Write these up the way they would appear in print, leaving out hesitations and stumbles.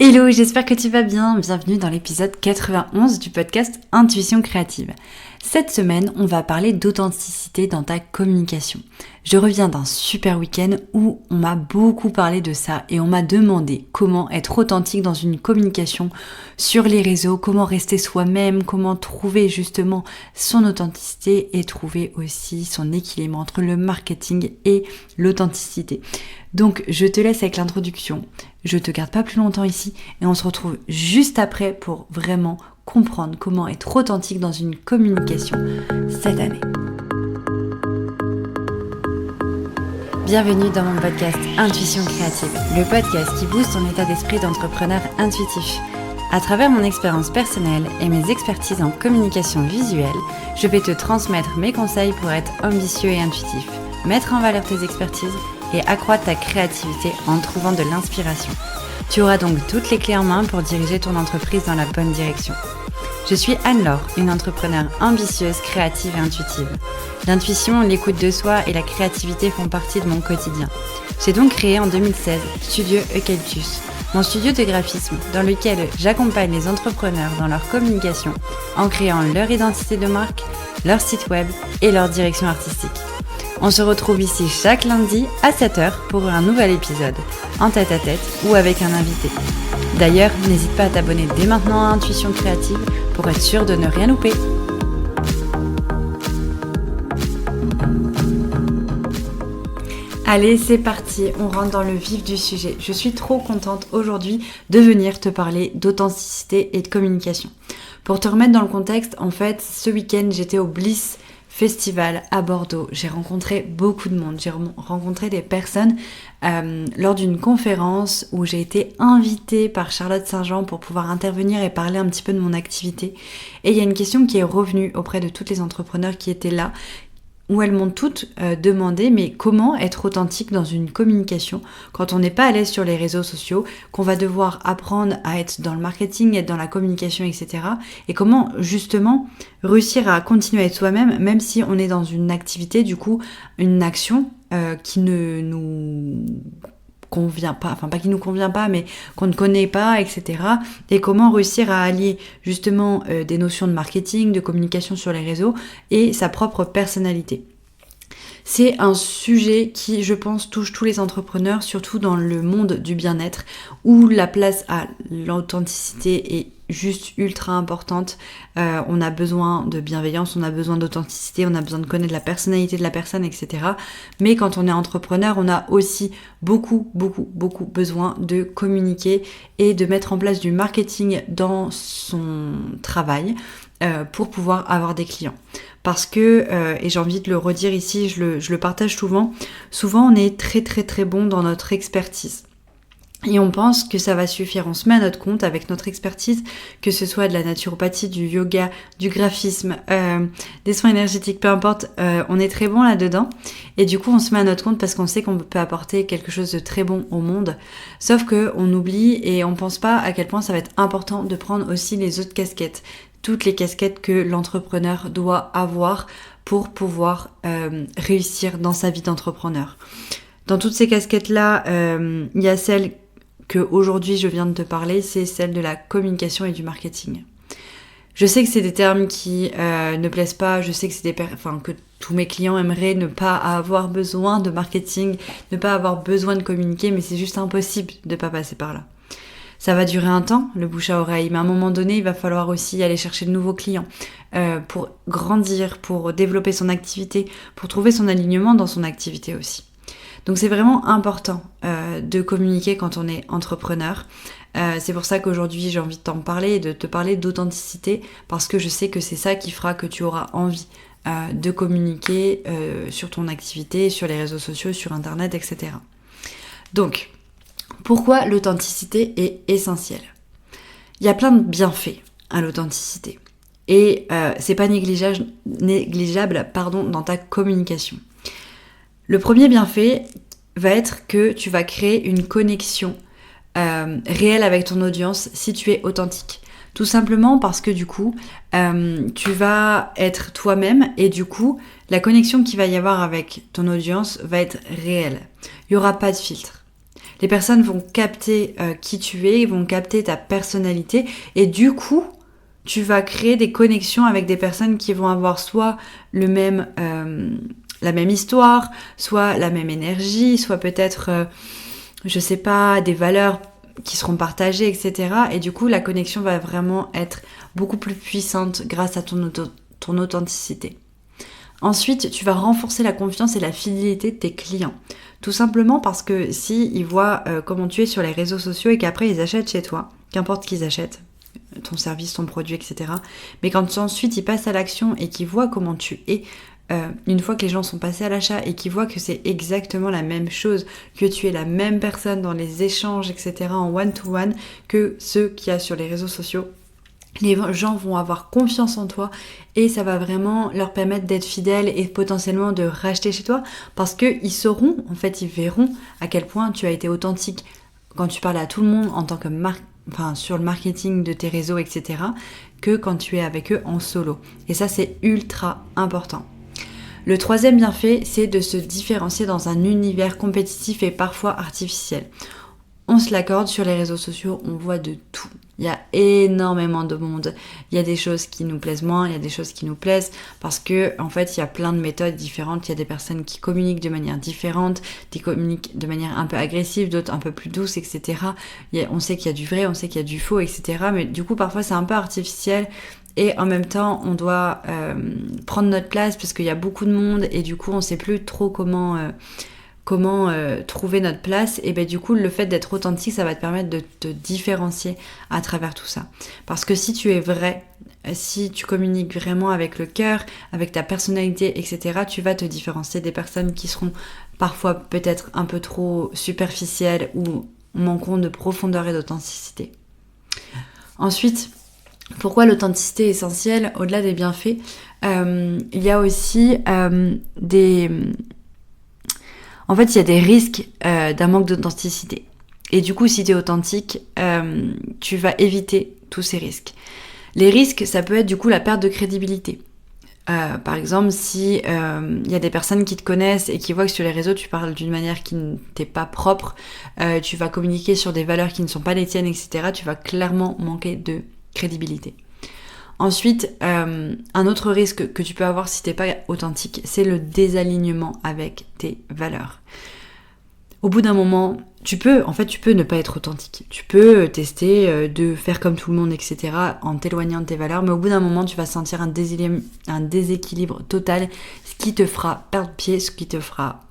Hello, j'espère que tu vas bien. Bienvenue dans l'épisode 91 du podcast Intuition créative. Cette semaine, on va parler d'authenticité dans ta communication. Je reviens d'un super week-end où on m'a beaucoup parlé de ça et on m'a demandé comment être authentique dans une communication sur les réseaux, comment rester soi-même, comment trouver justement son authenticité et trouver aussi son équilibre entre le marketing et l'authenticité. Donc, je te laisse avec l'introduction. Je te garde pas plus longtemps ici et on se retrouve juste après pour vraiment comprendre comment être authentique dans une communication cette année. Bienvenue dans mon podcast Intuition créative, le podcast qui booste ton état d'esprit d'entrepreneur intuitif. À travers mon expérience personnelle et mes expertises en communication visuelle, je vais te transmettre mes conseils pour être ambitieux et intuitif, mettre en valeur tes expertises et accroître ta créativité en trouvant de l'inspiration. Tu auras donc toutes les clés en main pour diriger ton entreprise dans la bonne direction. Je suis Anne-Laure, une entrepreneure ambitieuse, créative et intuitive. L'intuition, l'écoute de soi et la créativité font partie de mon quotidien. J'ai donc créé en 2016 Studio Eucalyptus, mon studio de graphisme dans lequel j'accompagne les entrepreneurs dans leur communication en créant leur identité de marque, leur site web et leur direction artistique. On se retrouve ici chaque lundi à 7h pour un nouvel épisode, en tête-à-tête ou avec un invité. D'ailleurs, n'hésite pas à t'abonner dès maintenant à Intuition Créative pour être sûr de ne rien louper. Allez, c'est parti, on rentre dans le vif du sujet. Je suis trop contente aujourd'hui de venir te parler d'authenticité et de communication. Pour te remettre dans le contexte, en fait, ce week-end, j'étais au Bliss Festival à Bordeaux. J'ai rencontré beaucoup de monde. J'ai rencontré des personnes lors d'une conférence où j'ai été invitée par Charlotte Saint-Jean pour pouvoir intervenir et parler un petit peu de mon activité. Et il y a une question qui est revenue auprès de toutes les entrepreneurs qui étaient là, où elles m'ont toutes demandé mais comment être authentique dans une communication quand on n'est pas à l'aise sur les réseaux sociaux, qu'on va devoir apprendre à être dans le marketing, être dans la communication, etc. Et comment justement réussir à continuer à être soi-même, même si on est dans une activité, du coup, une action qui ne nous convient pas, enfin pas qui nous convient pas, mais qu'on ne connaît pas, etc. Et comment réussir à allier justement des notions de marketing, de communication sur les réseaux et sa propre personnalité. C'est un sujet qui, je pense, touche tous les entrepreneurs, surtout dans le monde du bien-être, où la place à l'authenticité est juste ultra importante. On a besoin de bienveillance, on a besoin d'authenticité, on a besoin de connaître la personnalité de la personne, etc. Mais quand on est entrepreneur, on a aussi beaucoup besoin de communiquer et de mettre en place du marketing dans son travail pour pouvoir avoir des clients. Parce que, et j'ai envie de le redire ici, je le partage souvent on est très bon dans notre expertise. Et on pense que ça va suffire, on se met à notre compte avec notre expertise, que ce soit de la naturopathie, du yoga, du graphisme, des soins énergétiques, peu importe, on est très bon là-dedans. Et du coup, on se met à notre compte parce qu'on sait qu'on peut apporter quelque chose de très bon au monde. Sauf qu'on oublie et on pense pas à quel point ça va être important de prendre aussi les autres casquettes. Toutes les casquettes que l'entrepreneur doit avoir pour pouvoir réussir dans sa vie d'entrepreneur. Dans toutes ces casquettes-là, il y a celle qu'aujourd'hui je viens de te parler, c'est celle de la communication et du marketing. Je sais que c'est des termes qui ne plaisent pas, je sais que c'est que tous mes clients aimeraient ne pas avoir besoin de marketing, ne pas avoir besoin de communiquer, mais c'est juste impossible de ne pas passer par là. Ça va durer un temps, le bouche à oreille, mais à un moment donné, il va falloir aussi aller chercher de nouveaux clients pour grandir, pour développer son activité, pour trouver son alignement dans son activité aussi. Donc c'est vraiment important de communiquer quand on est entrepreneur. C'est pour ça qu'aujourd'hui, j'ai envie de t'en parler et de te parler d'authenticité parce que je sais que c'est ça qui fera que tu auras envie de communiquer sur ton activité, sur les réseaux sociaux, sur Internet, etc. Donc, pourquoi l'authenticité est essentielle ? Il y a plein de bienfaits à l'authenticité et c'est pas négligeable dans ta communication. Le premier bienfait va être que tu vas créer une connexion réelle avec ton audience si tu es authentique. Tout simplement parce que du coup, tu vas être toi-même et du coup, la connexion qu'il va y avoir avec ton audience va être réelle. Il n'y aura pas de filtre. Les personnes vont capter qui tu es, vont capter ta personnalité et du coup, tu vas créer des connexions avec des personnes qui vont avoir soit la même histoire, soit la même énergie, soit peut-être, je sais pas, des valeurs qui seront partagées, etc. Et du coup, la connexion va vraiment être beaucoup plus puissante grâce à ton authenticité. Ensuite, tu vas renforcer la confiance et la fidélité de tes clients. Tout simplement parce que si ils voient comment tu es sur les réseaux sociaux et qu'après ils achètent chez toi, qu'importe qu'ils achètent, ton service, ton produit, etc. Mais quand ensuite ils passent à l'action et qu'ils voient comment tu es, une fois que les gens sont passés à l'achat et qu'ils voient que c'est exactement la même chose, que tu es la même personne dans les échanges, etc. en one-to-one que ceux qu'il y a sur les réseaux sociaux, les gens vont avoir confiance en toi et ça va vraiment leur permettre d'être fidèles et potentiellement de racheter chez toi parce qu'ils sauront, en fait, ils verront à quel point tu as été authentique quand tu parles à tout le monde en tant que sur le marketing de tes réseaux, etc., que quand tu es avec eux en solo. Et ça, c'est ultra important. Le troisième bienfait, c'est de se différencier dans un univers compétitif et parfois artificiel. On se l'accorde, sur les réseaux sociaux, on voit de tout. Il y a énormément de monde. Il y a des choses qui nous plaisent moins, il y a des choses qui nous plaisent parce que, en fait, il y a plein de méthodes différentes. Il y a des personnes qui communiquent de manière différente, qui communiquent de manière un peu agressive, d'autres un peu plus douce, etc. On sait qu'il y a du vrai, on sait qu'il y a du faux, etc. Mais du coup, parfois, c'est un peu artificiel. Et en même temps, on doit prendre notre place parce qu'il y a beaucoup de monde et du coup, on sait plus trop comment trouver notre place. Et ben du coup, le fait d'être authentique, ça va te permettre de te différencier à travers tout ça. Parce que si tu es vrai, si tu communiques vraiment avec le cœur, avec ta personnalité, etc., tu vas te différencier des personnes qui seront parfois peut-être un peu trop superficielles ou manqueront de profondeur et d'authenticité. Ensuite, pourquoi l'authenticité est essentielle au-delà des bienfaits? Il y a aussi En fait, il y a des risques d'un manque d'authenticité. Et du coup, si tu es authentique, tu vas éviter tous ces risques. Les risques, ça peut être du coup la perte de crédibilité. Par exemple, si y a des personnes qui te connaissent et qui voient que sur les réseaux, tu parles d'une manière qui ne t'est pas propre, tu vas communiquer sur des valeurs qui ne sont pas les tiennes, etc., tu vas clairement manquer de crédibilité. Ensuite, un autre risque que tu peux avoir si t'es pas authentique, c'est le désalignement avec tes valeurs. Au bout d'un moment, tu peux ne pas être authentique. Tu peux tester de faire comme tout le monde, etc., en t'éloignant de tes valeurs, mais au bout d'un moment, tu vas sentir un déséquilibre total, ce qui te fera perdre pied, ce qui te fera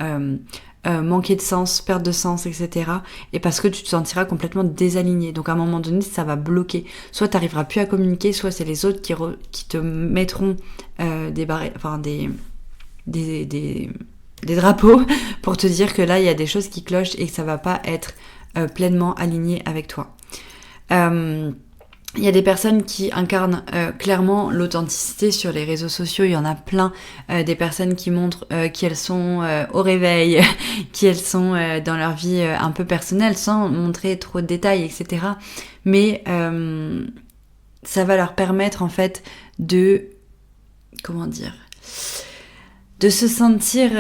manquer de sens, perte de sens, etc. Et parce que tu te sentiras complètement désaligné. Donc à un moment donné, ça va bloquer. Soit tu n'arriveras plus à communiquer, soit c'est les autres qui te mettront des drapeaux pour te dire que là, il y a des choses qui clochent et que ça va pas être pleinement aligné avec toi. Il y a des personnes qui incarnent clairement l'authenticité sur les réseaux sociaux. Il y en a plein. Des personnes qui montrent qui elles sont au réveil, qui elles sont dans leur vie un peu personnelle, sans montrer trop de détails, etc. Mais ça va leur permettre en fait de se sentir...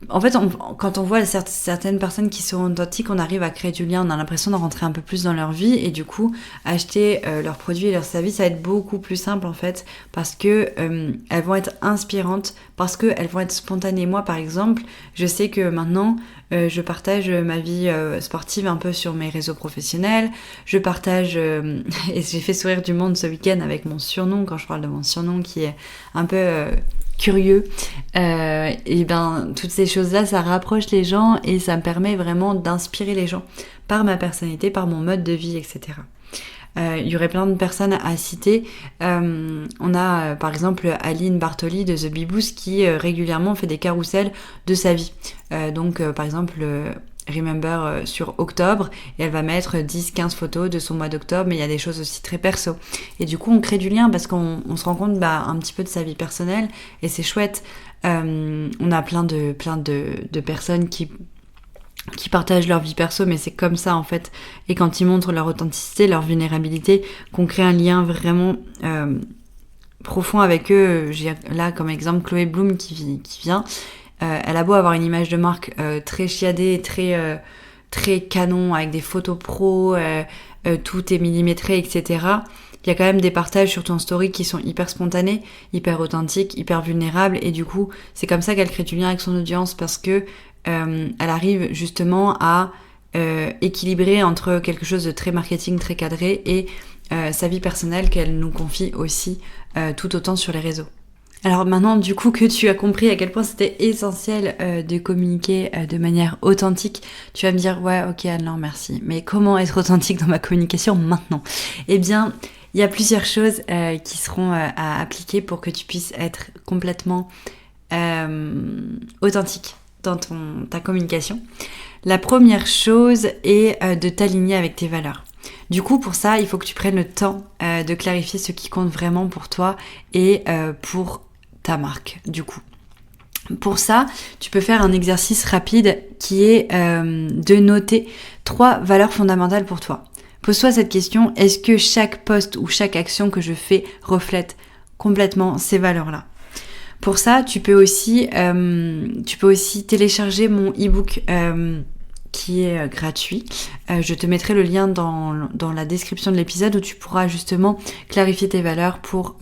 En fait, quand on voit certaines personnes qui sont authentiques, on arrive à créer du lien, on a l'impression de rentrer un peu plus dans leur vie et du coup, acheter leurs produits et leurs services, ça va être beaucoup plus simple en fait parce que elles vont être inspirantes, parce qu'elles vont être spontanées. Moi, par exemple, je sais que maintenant, je partage ma vie sportive un peu sur mes réseaux professionnels, je partage, et j'ai fait sourire du monde ce week-end avec mon surnom, quand je parle de mon surnom qui est un peu... curieux, et ben toutes ces choses-là, ça rapproche les gens et ça me permet vraiment d'inspirer les gens par ma personnalité, par mon mode de vie, etc. Il y aurait plein de personnes à citer. On a par exemple Aline Bartoli de The Bee Boost qui régulièrement fait des carousels de sa vie. Donc par exemple Remember sur octobre et elle va mettre 10-15 photos de son mois d'octobre, mais il y a des choses aussi très perso et du coup on crée du lien parce qu'on se rend compte un petit peu de sa vie personnelle et c'est chouette. On a plein de personnes qui partagent leur vie perso, mais c'est comme ça en fait, et quand ils montrent leur authenticité, leur vulnérabilité, qu'on crée un lien vraiment profond avec eux. J'ai là comme exemple Chloé Bloom qui vient. Elle a beau avoir une image de marque très chiadée, très canon avec des photos pro, tout est millimétré, etc. Il y a quand même des partages sur ton story qui sont hyper spontanés, hyper authentiques, hyper vulnérables, et du coup, c'est comme ça qu'elle crée du lien avec son audience, parce que elle arrive justement à équilibrer entre quelque chose de très marketing, très cadré, et sa vie personnelle qu'elle nous confie aussi tout autant sur les réseaux. Alors maintenant, du coup, que tu as compris à quel point c'était essentiel de communiquer de manière authentique, tu vas me dire, ouais, ok, Anne-Laure, merci. Mais comment être authentique dans ma communication maintenant ? Eh bien, il y a plusieurs choses qui seront à appliquer pour que tu puisses être complètement authentique dans ta communication. La première chose est de t'aligner avec tes valeurs. Du coup, pour ça, il faut que tu prennes le temps de clarifier ce qui compte vraiment pour toi et pour ta marque, du coup. Pour ça, tu peux faire un exercice rapide qui est de noter 3 valeurs fondamentales pour toi. Pose-toi cette question, est-ce que chaque post ou chaque action que je fais reflète complètement ces valeurs-là ? Pour ça, tu peux aussi télécharger mon e-book qui est gratuit. Je te mettrai le lien dans la description de l'épisode où tu pourras justement clarifier tes valeurs pour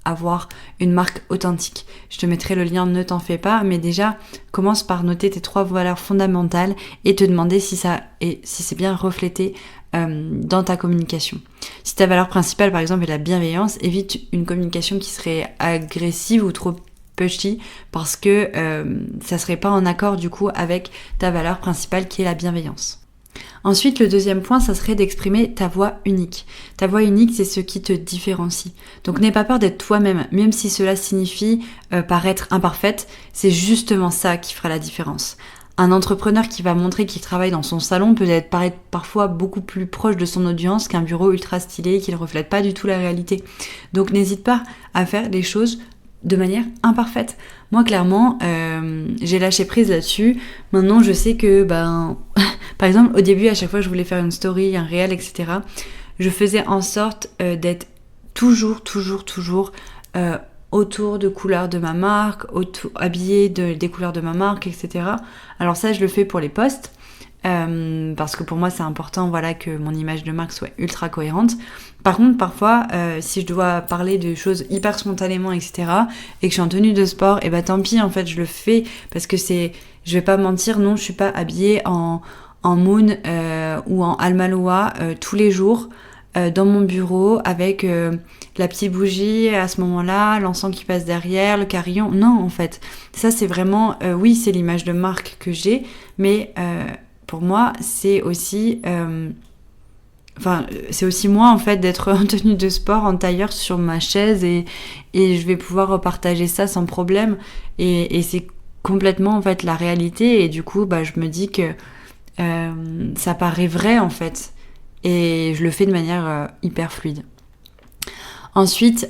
avoir une marque authentique. Je te mettrai le lien, ne t'en fais pas, mais déjà, commence par noter tes 3 valeurs fondamentales et te demander si c'est bien reflété dans ta communication. Si ta valeur principale, par exemple, est la bienveillance, évite une communication qui serait agressive ou trop pushy parce que ça serait pas en accord du coup avec ta valeur principale qui est la bienveillance. Ensuite, le deuxième point, ça serait d'exprimer ta voix unique. Ta voix unique, c'est ce qui te différencie. Donc n'aie pas peur d'être toi-même, même si cela signifie paraître imparfaite, c'est justement ça qui fera la différence. Un entrepreneur qui va montrer qu'il travaille dans son salon peut paraître parfois beaucoup plus proche de son audience qu'un bureau ultra stylé qui ne reflète pas du tout la réalité. Donc n'hésite pas à faire les choses de manière imparfaite. Moi, clairement, j'ai lâché prise là-dessus. Maintenant, je sais que, par exemple, au début, à chaque fois que je voulais faire une story, un réel, etc., je faisais en sorte d'être toujours autour de couleurs de ma marque, habillée des couleurs de ma marque, etc. Alors ça, je le fais pour les posts, parce que pour moi, c'est important, voilà, que mon image de marque soit ultra cohérente. Par contre, parfois, si je dois parler de choses hyper spontanément, etc., et que je suis en tenue de sport, et tant pis, en fait, je le fais, parce que je vais pas mentir, non, je suis pas habillée en Moon ou en Almaloa tous les jours dans mon bureau avec la petite bougie à ce moment-là, l'encens qui passe derrière, le carillon. Non, en fait, ça c'est vraiment, oui, c'est l'image de marque que j'ai, mais pour moi, c'est aussi moi en fait d'être en tenue de sport, en tailleur sur ma chaise et je vais pouvoir repartager ça sans problème et c'est complètement en fait la réalité et du coup je me dis que ça paraît vrai en fait et je le fais de manière hyper fluide. Ensuite,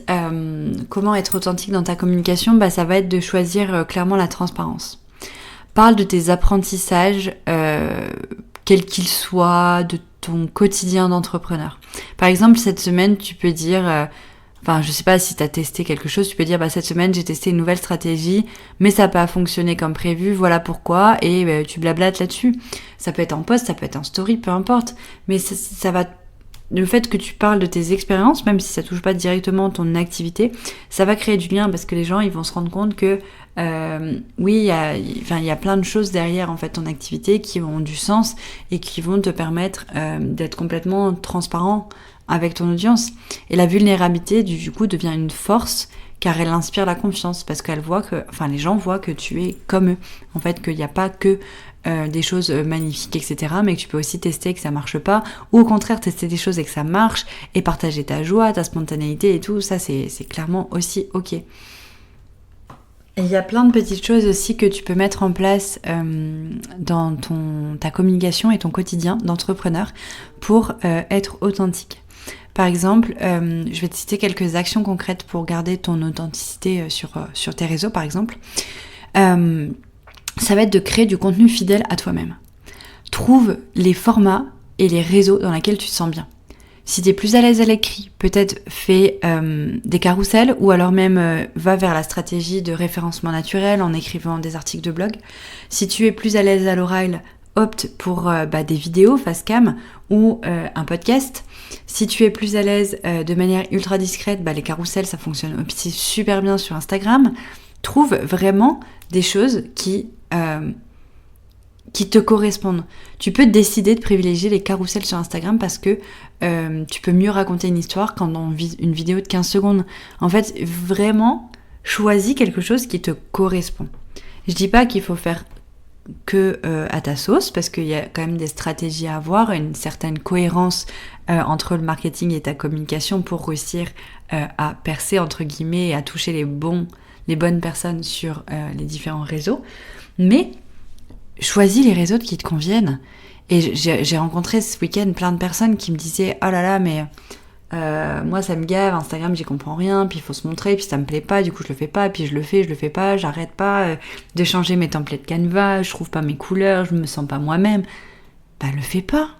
comment être authentique dans ta communication ? Ça va être de choisir clairement la transparence. Parle de tes apprentissages, quels qu'ils soient, de ton quotidien d'entrepreneur. Par exemple, cette semaine, tu peux dire, je sais pas si tu as testé quelque chose, tu peux dire, cette semaine, j'ai testé une nouvelle stratégie, mais ça n'a pas fonctionné comme prévu, voilà pourquoi, et tu blablates là-dessus. Ça peut être en post, ça peut être en story, peu importe, mais ça va... Le fait que tu parles de tes expériences, même si ça touche pas directement ton activité, ça va créer du lien parce que les gens ils vont se rendre compte que oui, il y a plein de choses derrière en fait ton activité qui ont du sens et qui vont te permettre d'être complètement transparent avec ton audience. Et la vulnérabilité du coup devient une force car elle inspire la confiance parce qu'elle voit que, les gens voient que tu es comme eux. En fait, qu'il n'y a pas que des choses magnifiques, etc. mais que tu peux aussi tester que ça marche pas, ou au contraire tester des choses et que ça marche, et partager ta joie, ta spontanéité et tout, ça c'est clairement aussi ok. Et il y a plein de petites choses aussi que tu peux mettre en place dans ta communication et ton quotidien d'entrepreneur pour être authentique. Par exemple, je vais te citer quelques actions concrètes pour garder ton authenticité sur tes réseaux, par exemple. Ça va être de créer du contenu fidèle à toi-même. Trouve les formats et les réseaux dans lesquels tu te sens bien. Si tu es plus à l'aise à l'écrit, peut-être fais des carousels ou alors même va vers la stratégie de référencement naturel en écrivant des articles de blog. Si tu es plus à l'aise à l'oral, optes pour des vidéos face cam ou un podcast. Si tu es plus à l'aise de manière ultra discrète, les carousels, ça fonctionne aussi super bien sur Instagram. Trouve vraiment des choses qui te correspondent. Tu peux décider de privilégier les carousels sur Instagram parce que tu peux mieux raconter une histoire qu'en une vidéo de 15 secondes. En fait, vraiment, choisis quelque chose qui te correspond. Je dis pas qu'il faut faire que à ta sauce, parce qu'il y a quand même des stratégies à avoir, une certaine cohérence entre le marketing et ta communication pour réussir à percer, entre guillemets, et à toucher les bonnes personnes sur les différents réseaux. Mais choisis les réseaux qui te conviennent. Et j'ai rencontré ce week-end plein de personnes qui me disaient « Oh là là, mais moi ça me gave, Instagram j'y comprends rien, puis il faut se montrer, puis ça me plaît pas, du coup je le fais pas, puis je le fais pas, j'arrête pas de changer mes templates Canva, je trouve pas mes couleurs, je me sens pas moi-même. » Le fais pas.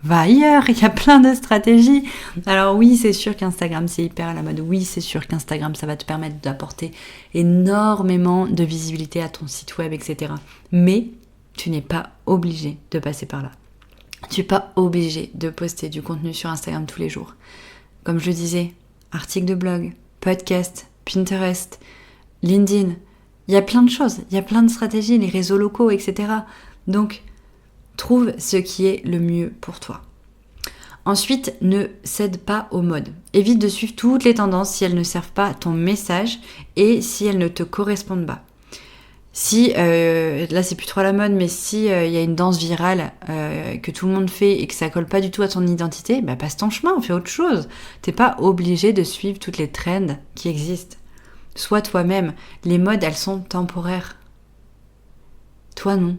Va ailleurs, il y a plein de stratégies. Alors oui, c'est sûr qu'Instagram c'est hyper à la mode. Oui, c'est sûr qu'Instagram ça va te permettre d'apporter énormément de visibilité à ton site web, etc. Mais tu n'es pas obligé de passer par là. Tu n'es pas obligé de poster du contenu sur Instagram tous les jours. Comme je le disais, articles de blog, podcast, Pinterest, LinkedIn, il y a plein de choses, il y a plein de stratégies, les réseaux locaux, etc. Donc, trouve ce qui est le mieux pour toi. Ensuite, ne cède pas aux modes. Évite de suivre toutes les tendances si elles ne servent pas à ton message et si elles ne te correspondent pas. Si, là c'est plus trop à la mode, mais si y a une danse virale que tout le monde fait et que ça colle pas du tout à ton identité, passe ton chemin, fais autre chose. T'es pas obligé de suivre toutes les trends qui existent. Sois toi-même. Les modes, elles sont temporaires. Toi non.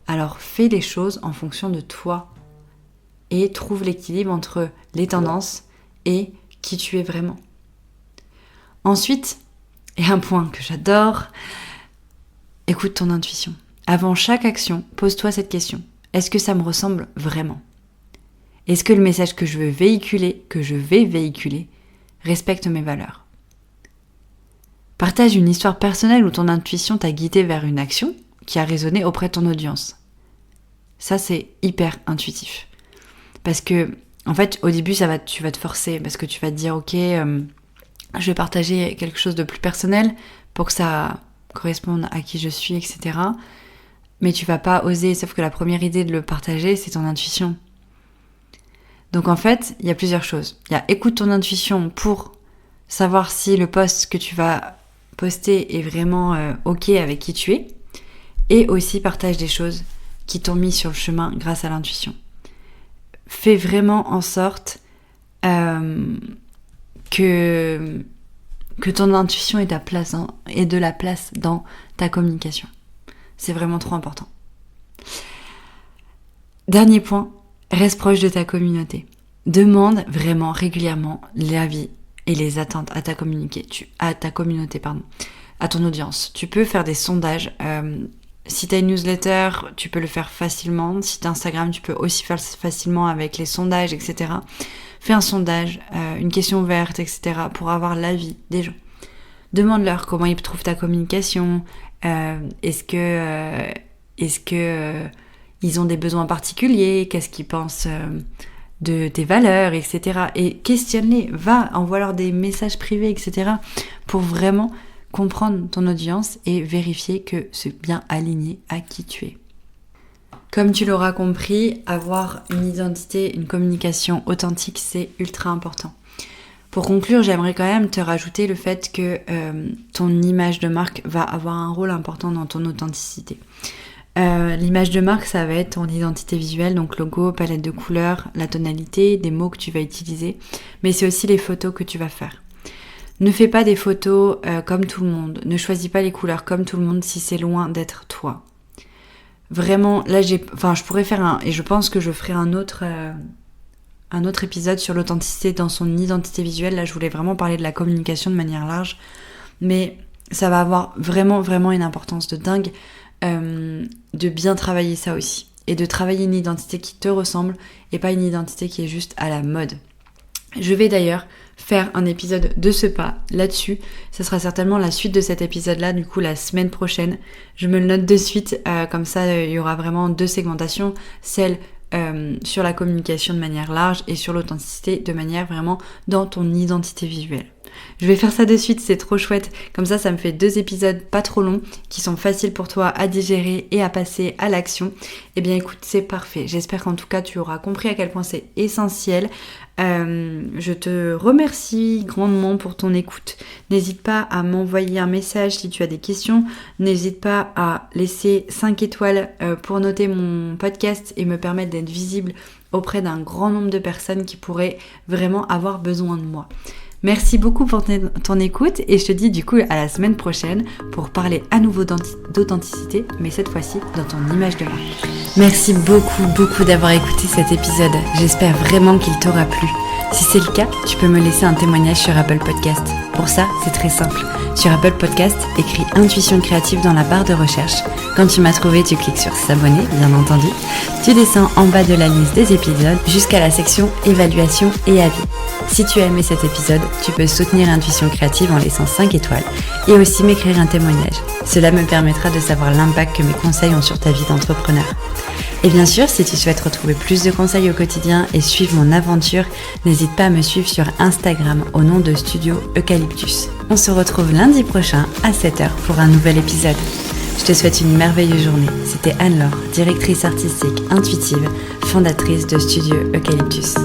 Alors fais les choses en fonction de toi et trouve l'équilibre entre les tendances et qui tu es vraiment. Ensuite, et un point que j'adore, écoute ton intuition. Avant chaque action, pose-toi cette question. Est-ce que ça me ressemble vraiment ? Est-ce que le message que je vais véhiculer, respecte mes valeurs ? Partage une histoire personnelle où ton intuition t'a guidé vers une action qui a résonné auprès de ton audience. Ça, c'est hyper intuitif. Parce que, en fait, au début, tu vas te forcer parce que tu vas te dire, ok, je vais partager quelque chose de plus personnel pour que ça corresponde à qui je suis, etc. Mais tu vas pas oser, sauf que la première idée de le partager, c'est ton intuition. Donc en fait, il y a plusieurs choses. Il y a écoute ton intuition pour savoir si le post que tu vas poster est vraiment ok avec qui tu es, et aussi partage des choses qui t'ont mis sur le chemin grâce à l'intuition. Fais vraiment en sorte que ton intuition ait de la place dans ta communication. C'est vraiment trop important. Dernier point, reste proche de ta communauté. Demande vraiment régulièrement l'avis et les attentes à ta communauté, à ton audience. Tu peux faire des sondages. Si tu as une newsletter, tu peux le faire facilement. Si tu as Instagram, tu peux aussi faire facilement avec les sondages, etc. Fais un sondage, une question ouverte, etc. pour avoir l'avis des gens. Demande-leur comment ils trouvent ta communication. Est-ce que ils ont des besoins particuliers ? Qu'est-ce qu'ils pensent de tes valeurs, etc. Et questionne-les. Envoie-leur des messages privés, etc. pour vraiment comprendre ton audience et vérifier que c'est bien aligné à qui tu es. Comme tu l'auras compris, avoir une identité, une communication authentique, c'est ultra important. Pour conclure, j'aimerais quand même te rajouter le fait que ton image de marque va avoir un rôle important dans ton authenticité. L'image de marque, ça va être ton identité visuelle, donc logo, palette de couleurs, la tonalité, des mots que tu vas utiliser, mais c'est aussi les photos que tu vas faire. Ne fais pas des photos comme tout le monde, ne choisis pas les couleurs comme tout le monde si c'est loin d'être toi. Vraiment, là je pourrais faire et je pense que je ferai un autre épisode sur l'authenticité dans son identité visuelle. Là je voulais vraiment parler de la communication de manière large, mais ça va avoir vraiment vraiment une importance de dingue de bien travailler ça aussi, et de travailler une identité qui te ressemble et pas une identité qui est juste à la mode. Je vais d'ailleurs faire un épisode de ce pas là-dessus. Ça sera certainement la suite de cet épisode-là, du coup la semaine prochaine. Je me le note de suite, comme ça il y aura vraiment 2 segmentations, celle sur la communication de manière large et sur l'authenticité de manière vraiment dans ton identité visuelle. Je vais faire ça de suite, c'est trop chouette. Comme ça me fait 2 épisodes pas trop longs, qui sont faciles pour toi à digérer et à passer à l'action. Eh bien écoute, c'est parfait. J'espère qu'en tout cas tu auras compris à quel point c'est essentiel. Je te remercie grandement pour ton écoute. N'hésite pas à m'envoyer un message si tu as des questions. N'hésite pas à laisser 5 étoiles pour noter mon podcast et me permettre d'être visible auprès d'un grand nombre de personnes qui pourraient vraiment avoir besoin de moi. Merci beaucoup pour ton écoute et je te dis du coup à la semaine prochaine pour parler à nouveau d'authenticité, mais cette fois-ci dans ton image de marque. Merci beaucoup d'avoir écouté cet épisode. J'espère vraiment qu'il t'aura plu. Si c'est le cas, tu peux me laisser un témoignage sur Apple Podcast. Pour ça, c'est très simple. Sur Apple Podcast, écris Intuition créative dans la barre de recherche. Quand tu m'as trouvé, tu cliques sur s'abonner, bien entendu. Tu descends en bas de la liste des épisodes jusqu'à la section évaluation et avis. Si tu as aimé cet épisode, tu peux soutenir Intuition créative en laissant 5 étoiles et aussi m'écrire un témoignage. Cela me permettra de savoir l'impact que mes conseils ont sur ta vie d'entrepreneur. Et bien sûr, si tu souhaites retrouver plus de conseils au quotidien et suivre mon aventure, n'hésite pas à me suivre sur Instagram au nom de Studio Eucalyptus. On se retrouve lundi prochain à 7h pour un nouvel épisode. Je te souhaite une merveilleuse journée. C'était Anne-Laure, directrice artistique intuitive, fondatrice de Studio Eucalyptus.